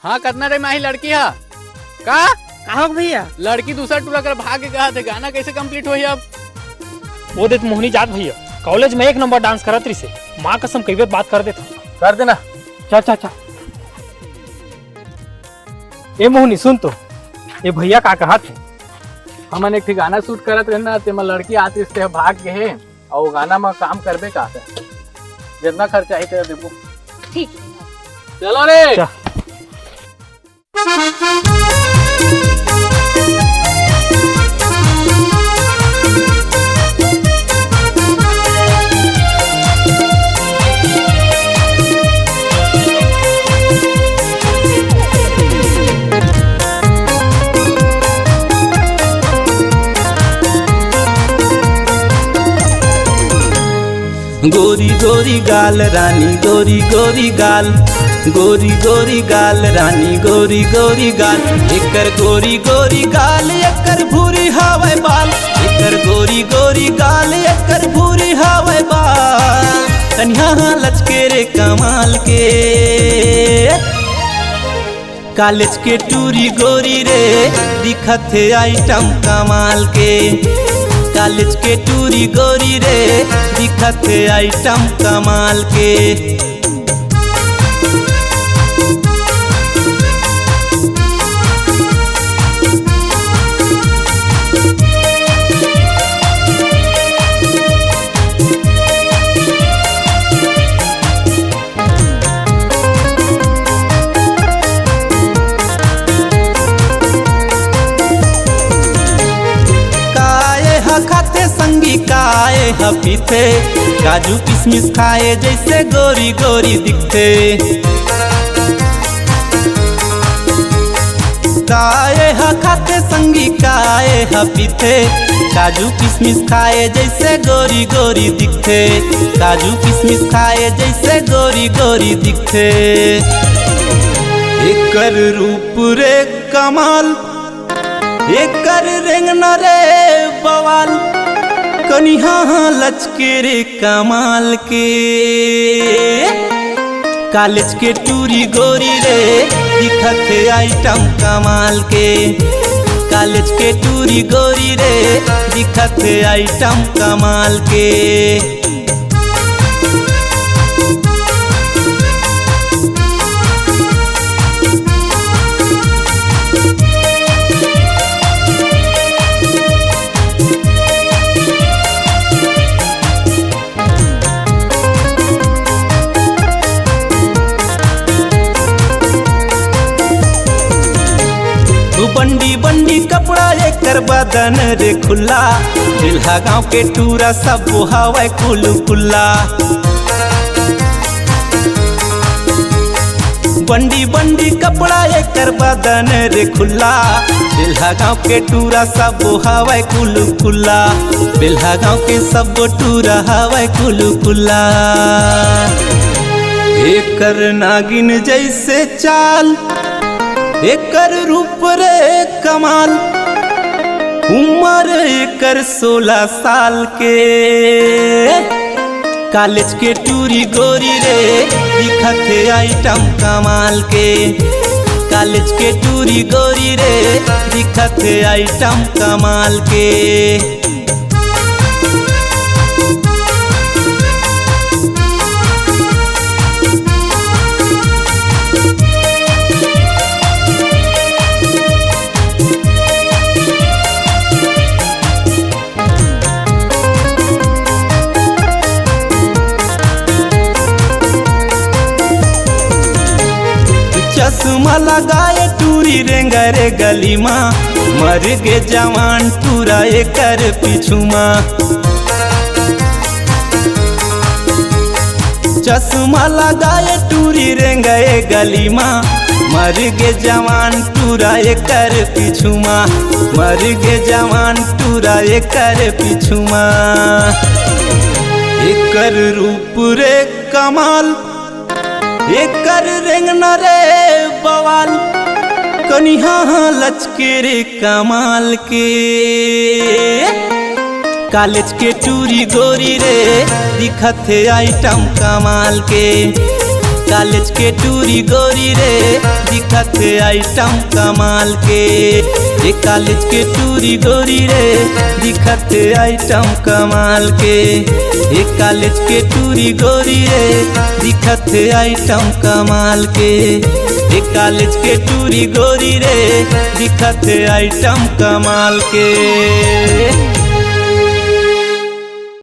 हाँ कितना रे माही लड़की है का कहा भैया? लड़की दूसरा टूरा कर भाग के कहा थे गाना कैसे कंप्लीट हुई अब? वो देख मोहनी जात भैया कॉलेज में 1 नंबर डांस करत रही से माँ कसम कई बात कर देता कर देना। चा चा चा ए मोहनी सुन तो ये भैया का कहा थे हमन एक गाना शूट करत रहना तेमा लड़की आती इससे भाग के है और वो गाना में काम करबे का जितना खर्चा है तेरा देबो। ठीक चलो रे चा। गोरी गोरी गाल रानी गोरी गोरी गाल, गोरी गोरी गाल रानी गोरी गोरी गाल, एकर गोरी गोरी गाल एकर भूरी हवे बाल, एकर गोरी गोरी गाल एकर भूरी हवे बाल, कन्या लचके रे कमाल के कॉलेज के टूरी गोरी रे दिखत है आइटम कमाल के, कॉलेज के टूरी गोरी रे दिखत है आइटम कमाल के। खाते संगी काए हपीते काजू किशमिश खाए जैसे गोरी गोरी दिखते, काए खाते संगी काए हपीते काजू किशमिश खाए जैसे गोरी गोरी दिखते, काजू किशमिश खाए जैसे गोरी गोरी दिखते, एकर रूप रे कमाल एकर रेंगना रे बवाल, कन्या लचके रे कमाल के कॉलेज के टूरी गोरी रे दिखत है आइटम कमाल के, कॉलेज के टूरी गोरी रे दिखत है आइटम कमाल के। बंडी बंडी कपड़ा एकर बदन रे खुला, दिल्हा गाँव के टूरा सब हवाई कुलू कुल्ला, बंडी बंडी कपड़ा एकर बदन रे खुला, दिल्हा गाँव के टूरा सब हवाई कुलू कुल्ला, दिल्हा गाँव के सब टूरा हवाई कुलू कुल्ला, एकर नागिन जैसे चाल एकर रूप रे कमाल, उम्र एकर 16 साल के कॉलेज के टूरी गोरी रे दिखत है आइटम कमाल के, कॉलेज के टूरी गोरी रे दिखत है आइटम कमाल के। चश्मा लगाए टूरी रेंगरे गली माँ, मर गे जवान टूरा एकर पिछुमा, चश्मा लगाए टूरी रेंगरे गली माँ, मर गे जवान टूरा एकर पिछुमा, मर गे जवान टूरा एकर पिछुमा, एकर रूप रे कमाल एकर रेंगना रे बवाल, कन्या लचके रे कमाल के कॉलेज के टूरी गोरी रे दिखत है आइटम कमाल के, कॉलेज के टूरी गोरी रे दिखत आइटम कमाल के। ये कॉलेज के टूरी गोरी रे दिखत आइटम कमाल के। ये कॉलेज के टूरी गोरी रे दिखत आइटम कमाल के। ये कॉलेज के टूरी गोरी रे दिखत आइटम कमाल के।